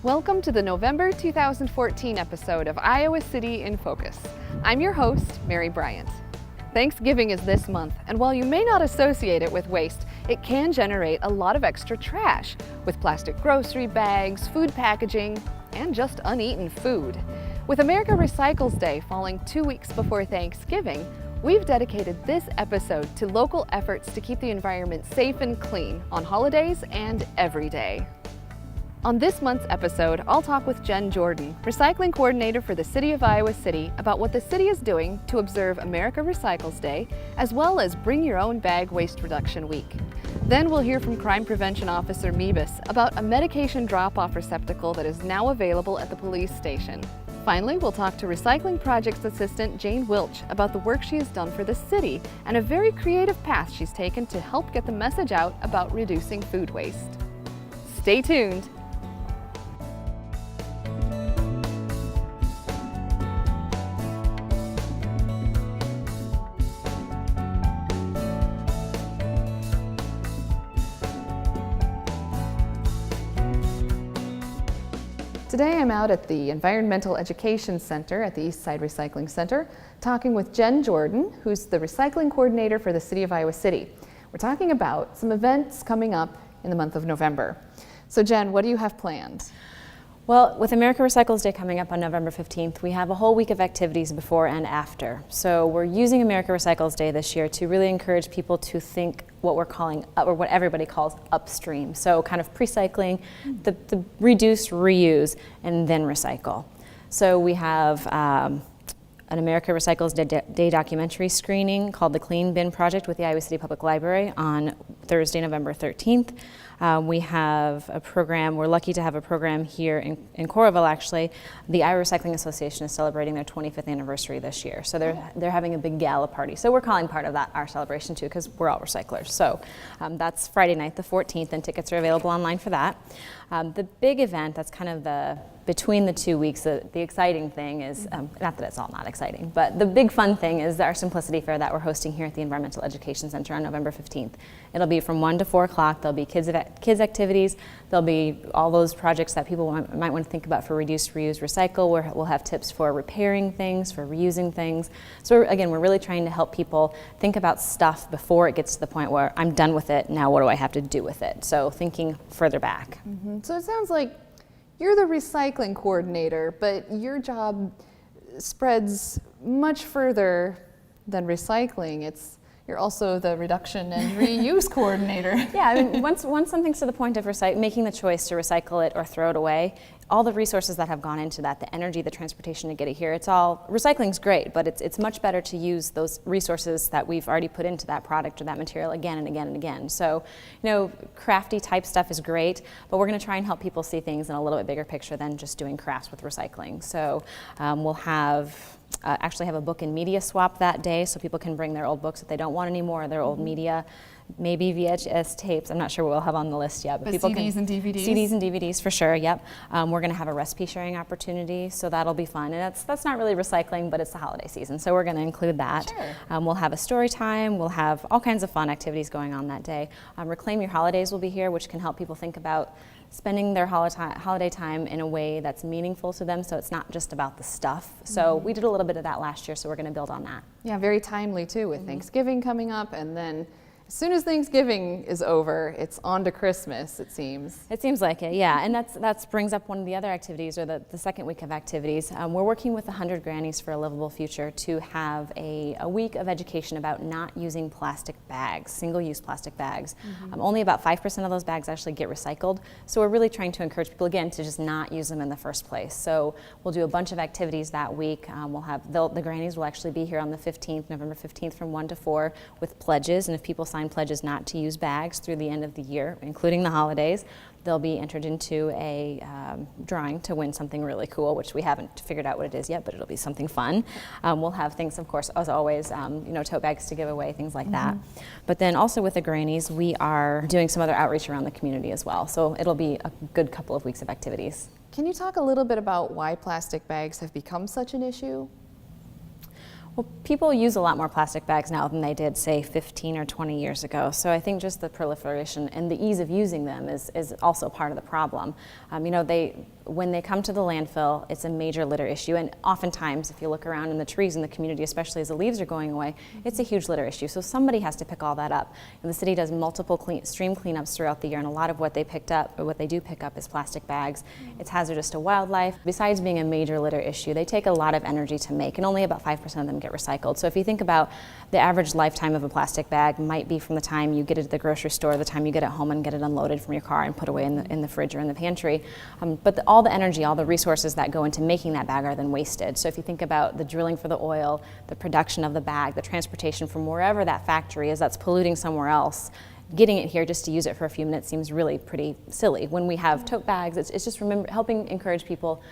Welcome to the November 2014 episode of Iowa City in Focus. I'm your host, Mary Bryant. Thanksgiving is this month, and while you may not associate it with waste, it can generate a lot of extra trash with plastic grocery bags, food packaging, and just uneaten food. With America Recycles Day falling 2 weeks before Thanksgiving, we've dedicated this episode to local efforts to keep the environment safe and clean on holidays and every day. On this month's episode, I'll talk with Jen Jordan, recycling coordinator for the City of Iowa City, about what the city is doing to observe America Recycles Day, as well as Bring Your Own Bag Waste Reduction Week. Then we'll hear from Crime Prevention Officer Mebus about a medication drop-off receptacle that is now available at the police station. Finally, we'll talk to Recycling Projects Assistant Jane Wilch about the work she has done for the city and a very creative path she's taken to help get the message out about reducing food waste. Stay tuned. Today I'm out at the Environmental Education Center at the Eastside Recycling Center talking with Jen Jordan, who's the recycling coordinator for the City of Iowa City. We're talking about some events coming up in the month of November. So Jen, what do you have planned? Well, with America Recycles Day coming up on November 15th, we have a whole week of activities before and after. So we're using America Recycles Day this year to really encourage people to think what we're calling, or what everybody calls upstream. So kind of pre-cycling, the reduce, reuse, and then recycle. So we have an America Recycles Day documentary screening called The Clean Bin Project with the Iowa City Public Library on Thursday, November 13th. We have a program, we're lucky to have a program here in Coralville actually. The Iowa Recycling Association is celebrating their 25th anniversary this year. So they're having a big gala party. So we're calling part of that our celebration too, because we're all recyclers. So that's Friday night the 14th, and tickets are available online for that. The big event, that's kind of between the 2 weeks, the exciting thing is, not that it's all not exciting, but the big fun thing is our Simplicity Fair that we're hosting here at the Environmental Education Center on November 15th. It'll be from 1 to 4 o'clock. There'll be kids activities. There'll be all those projects that people might want to think about for reduce, reuse, recycle. We'll have tips for repairing things, for reusing things. So again, we're really trying to help people think about stuff before it gets to the point where I'm done with it, now what do I have to do with it? So thinking further back. Mm-hmm. So it sounds like you're the recycling coordinator, but your job spreads much further than recycling. You're also the reduction and reuse coordinator. Yeah, I mean, once something's to the point of making the choice to recycle it or throw it away, all the resources that have gone into that, the energy, the transportation to get it here, recycling's great, but it's much better to use those resources that we've already put into that product or that material again and again and again. So, crafty type stuff is great, but we're going to try and help people see things in a little bit bigger picture than just doing crafts with recycling. So we'll actually have a book and media swap that day, so people can bring their old books that they don't want anymore, their old media, maybe VHS tapes. I'm not sure what we'll have on the list yet, but people CDs and DVDs. CDs and DVDs for sure. Yep. We're going to have a recipe sharing opportunity, so that'll be fun. And that's not really recycling, but it's the holiday season, so we're going to include that. Sure. We'll have a story time. We'll have all kinds of fun activities going on that day. Reclaim Your Holidays will be here, which can help people think about spending their holiday time in a way that's meaningful to them, so it's not just about the stuff. So we did a little bit of that last year, so we're going to build on that. Yeah, very timely too, with Thanksgiving coming up, and then as soon as Thanksgiving is over, it's on to Christmas, it seems. It seems like it, yeah. And that brings up one of the other activities, or the second week of activities. We're working with 100 Grannies for a Livable Future to have a week of education about not using plastic bags, single-use plastic bags. Only about 5% of those bags actually get recycled. So we're really trying to encourage people, again, to just not use them in the first place. So we'll do a bunch of activities that week. The Grannies will actually be here on the 15th, November 15th, from 1 to 4 with pledges. And if people sign pledges not to use bags through the end of the year, including the holidays, they'll be entered into a drawing to win something really cool, which we haven't figured out what it is yet, but it'll be something fun. We'll have things, of course, as always, tote bags to give away, things like that. But then also with the Grannies, we are doing some other outreach around the community as well. So it'll be a good couple of weeks of activities. Can you talk a little bit about why plastic bags have become such an issue? Well, people use a lot more plastic bags now than they did, say, 15 or 20 years ago. So I think just the proliferation and the ease of using them is also part of the problem. When they come to the landfill, it's a major litter issue. And oftentimes, if you look around in the trees in the community, especially as the leaves are going away, it's a huge litter issue. So somebody has to pick all that up. And the city does multiple stream cleanups throughout the year, and a lot of what they picked up, or what they do pick up, is plastic bags. It's hazardous to wildlife. Besides being a major litter issue, they take a lot of energy to make, and only about 5% of them get recycled. So if you think about the average lifetime of a plastic bag, might be from the time you get it at the grocery store, the time you get it home and get it unloaded from your car and put away in the fridge or in the pantry. All the energy, all the resources that go into making that bag are then wasted. So if you think about the drilling for the oil, the production of the bag, the transportation from wherever that factory is that's polluting somewhere else, getting it here just to use it for a few minutes seems really pretty silly. When we have tote bags, it's just helping encourage people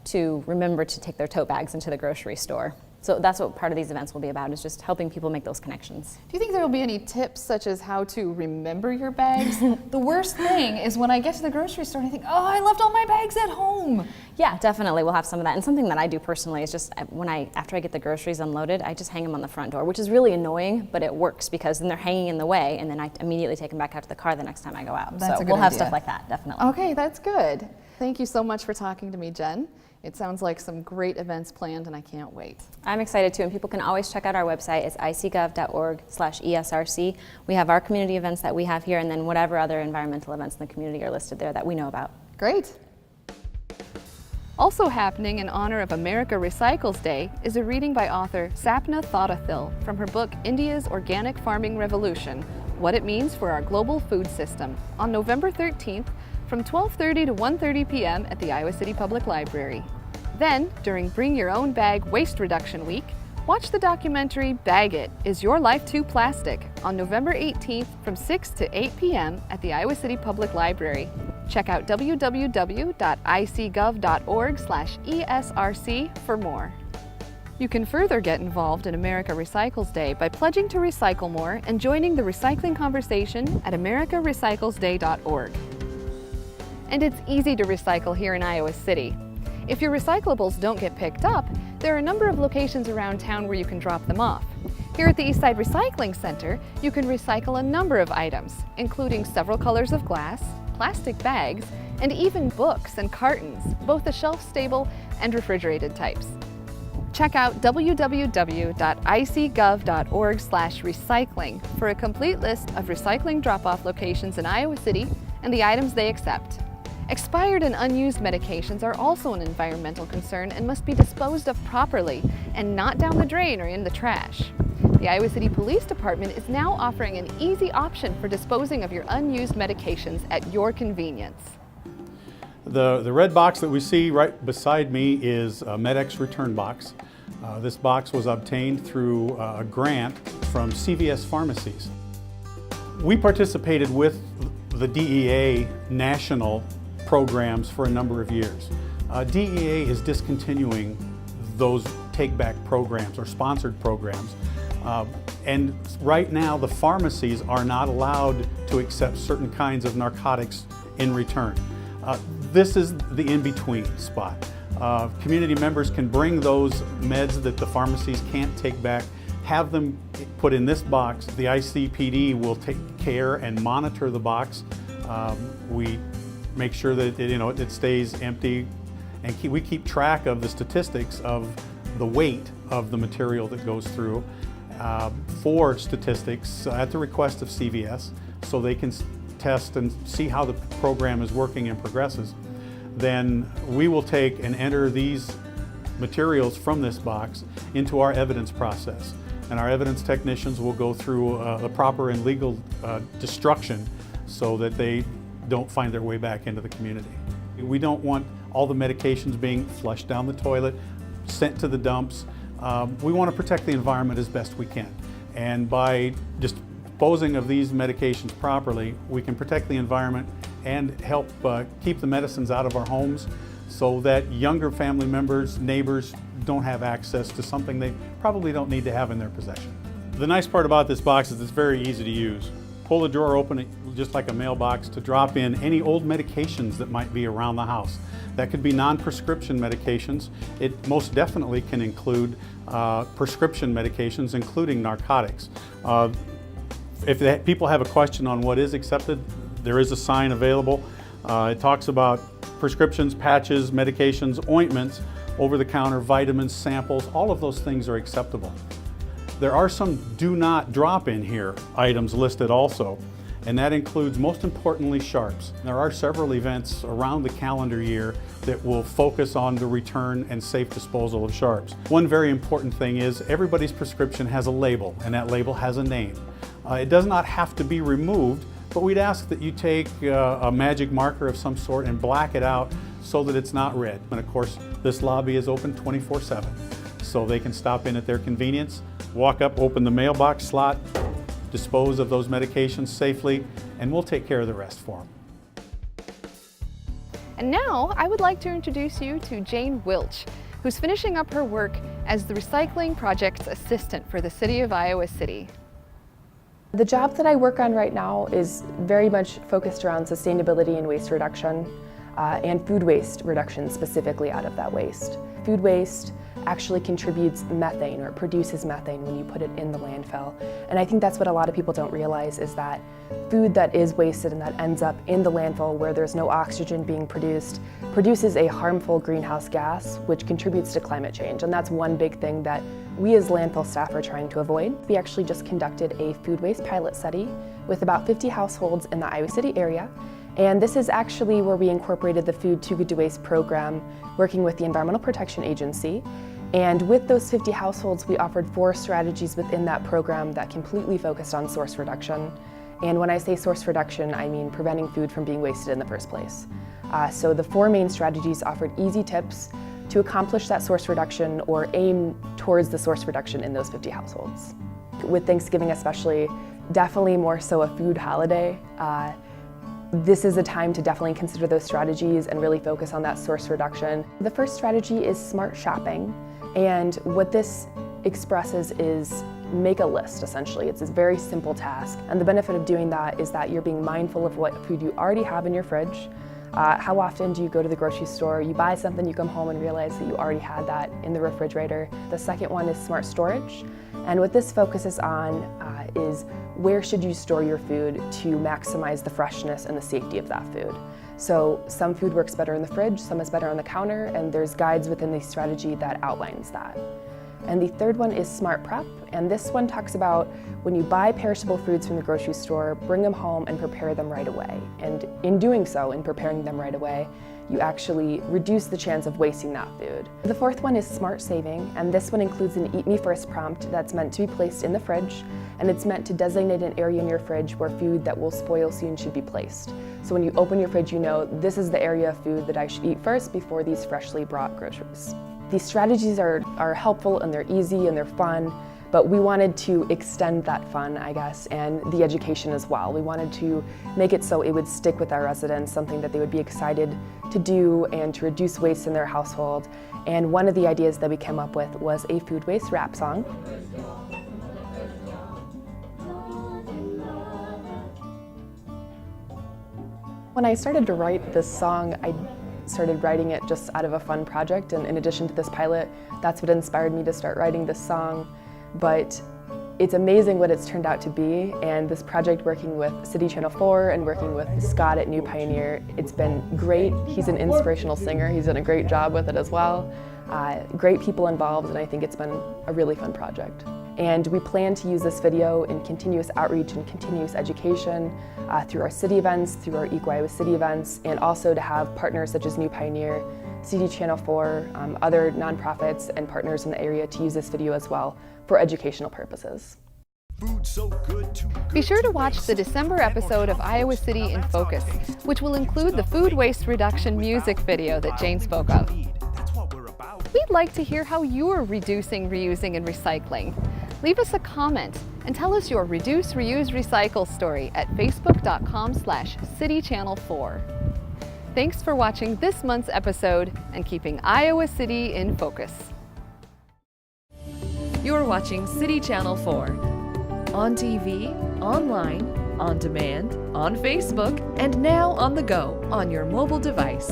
to remember to take their tote bags into the grocery store. So that's what part of these events will be about, is just helping people make those connections. Do you think there will be any tips such as how to remember your bags? The worst thing is when I get to the grocery store and I think, oh, I left all my bags at home. Yeah, definitely. We'll have some of that. And something that I do personally is just after I get the groceries unloaded, I just hang them on the front door, which is really annoying, but it works because then they're hanging in the way, and then I immediately take them back out to the car the next time I go out. That's so a good we'll have idea. stuff like that, definitely. Okay, that's good. Thank you so much for talking to me, Jen. It sounds like some great events planned, and I can't wait. I'm excited too, and people can always check out our website. It's icgov.org/ESRC. We have our community events that we have here, and then whatever other environmental events in the community are listed there that we know about. Great. Also happening in honor of America Recycles Day is a reading by author Sapna Thodathil from her book India's Organic Farming Revolution: What It Means for Our Global Food System, on November 13th from 12:30 to 1:30 p.m. at the Iowa City Public Library. Then, during Bring Your Own Bag Waste Reduction Week, watch the documentary Bag It! Is Your Life Too Plastic? On November 18th from 6 to 8 p.m. at the Iowa City Public Library. Check out www.icgov.org/ESRC for more. You can further get involved in America Recycles Day by pledging to recycle more and joining the recycling conversation at americarecyclesday.org. And it's easy to recycle here in Iowa City. If your recyclables don't get picked up, there are a number of locations around town where you can drop them off. Here at the Eastside Recycling Center, you can recycle a number of items, including several colors of glass, plastic bags, and even books and cartons, both the shelf-stable and refrigerated types. Check out www.icgov.org/recycling for a complete list of recycling drop-off locations in Iowa City and the items they accept. Expired and unused medications are also an environmental concern and must be disposed of properly and not down the drain or in the trash. The Iowa City Police Department is now offering an easy option for disposing of your unused medications at your convenience. The red box that we see right beside me is a MedX return box. This box was obtained through a grant from CVS Pharmacies. We participated with the DEA national programs for a number of years. DEA is discontinuing those take-back programs or sponsored programs. And right now the pharmacies are not allowed to accept certain kinds of narcotics in return. This is the in-between spot. Community members can bring those meds that the pharmacies can't take back, have them put in this box. The ICPD will take care and monitor the box. We make sure that it stays empty, and we keep track of the statistics of the weight of the material that goes through for statistics at the request of CVS, so they can test and see how the program is working and progresses. Then we will take and enter these materials from this box into our evidence process, and our evidence technicians will go through the proper and legal destruction so that they don't find their way back into the community. We don't want all the medications being flushed down the toilet, sent to the dumps. We want to protect the environment as best we can. And by disposing of these medications properly, we can protect the environment and help keep the medicines out of our homes so that younger family members, neighbors don't have access to something they probably don't need to have in their possession. The nice part about this box is it's very easy to use. pull the drawer open, just like a mailbox, to drop in any old medications that might be around the house. That could be non-prescription medications. It most definitely can include prescription medications, including narcotics. If people have a question on what is accepted, there is a sign available. It talks about prescriptions, patches, medications, ointments, over-the-counter vitamins, samples, all of those things are acceptable. There are some do not drop in here items listed also, and that includes, most importantly, sharps. There are several events around the calendar year that will focus on the return and safe disposal of sharps. One very important thing is everybody's prescription has a label, and that label has a name. It does not have to be removed, but we'd ask that you take a magic marker of some sort and black it out so that it's not red. And of course, this lobby is open 24/7, so they can stop in at their convenience, walk up, open the mailbox slot, dispose of those medications safely, and we'll take care of the rest for them. And now I would like to introduce you to Jane Wilch, who's finishing up her work as the Recycling Project's assistant for the City of Iowa City. The job that I work on right now is very much focused around sustainability and waste reduction, and food waste reduction specifically out of that waste. Food waste actually contributes methane, or it produces methane when you put it in the landfill. And I think that's what a lot of people don't realize, is that food that is wasted and that ends up in the landfill where there's no oxygen being produced produces a harmful greenhouse gas, which contributes to climate change. And that's one big thing that we as landfill staff are trying to avoid. We actually just conducted a food waste pilot study with about 50 households in the Iowa City area. And this is actually where we incorporated the Food Too Good to Waste program, working with the Environmental Protection Agency. And with those 50 households, we offered 4 strategies within that program that completely focused on source reduction. And when I say source reduction, I mean preventing food from being wasted in the first place. So the 4 main strategies offered easy tips to accomplish that source reduction or aim towards the source reduction in those 50 households. With Thanksgiving especially, definitely more so a food holiday. This is a time to definitely consider those strategies and really focus on that source reduction. The first strategy is smart shopping, and what this expresses is make a list, essentially. It's a very simple task, and the benefit of doing that is that you're being mindful of what food you already have in your fridge. How often do you go to the grocery store, you buy something, you come home and realize that you already had that in the refrigerator? The second one is smart storage, and what this focuses on is where should you store your food to maximize the freshness and the safety of that food. So some food works better in the fridge, some is better on the counter, and there's guides within the strategy that outlines that. And the third one is smart prep, and this one talks about when you buy perishable foods from the grocery store, bring them home and prepare them right away. And in doing so, in preparing them right away, you actually reduce the chance of wasting that food. The fourth one is smart saving, and this one includes an Eat Me First prompt that's meant to be placed in the fridge, and it's meant to designate an area in your fridge where food that will spoil soon should be placed. So when you open your fridge, you know this is the area of food that I should eat first before these freshly brought groceries. These strategies are helpful and they're easy and they're fun, but we wanted to extend that fun, I guess, and the education as well. We wanted to make it so it would stick with our residents, something that they would be excited to do and to reduce waste in their household. And one of the ideas that we came up with was a food waste rap song. When I started to write this song, I started writing it just out of a fun project, and in addition to this pilot, that's what inspired me to start writing this song. But it's amazing what it's turned out to be, and this project working with City Channel 4 and working with Scott at New Pioneer, it's been great. He's an inspirational singer, he's done a great job with it as well. Great people involved, and I think it's been a really fun project. And we plan to use this video in continuous outreach and continuous education through our city events, through our Equal Iowa City events, and also to have partners such as New Pioneer, City Channel 4, other nonprofits and partners in the area to use this video as well for educational purposes. Be sure to watch the December episode of Iowa City in Focus, which will include the food waste reduction music video that Jane spoke of. We'd like to hear how you're reducing, reusing, and recycling. Leave us a comment and tell us your Reduce, Reuse, Recycle story at facebook.com/citychannel4. Thanks for watching this month's episode and keeping Iowa City in focus. You're watching City Channel 4. On TV, online, on demand, on Facebook, and now on the go on your mobile device.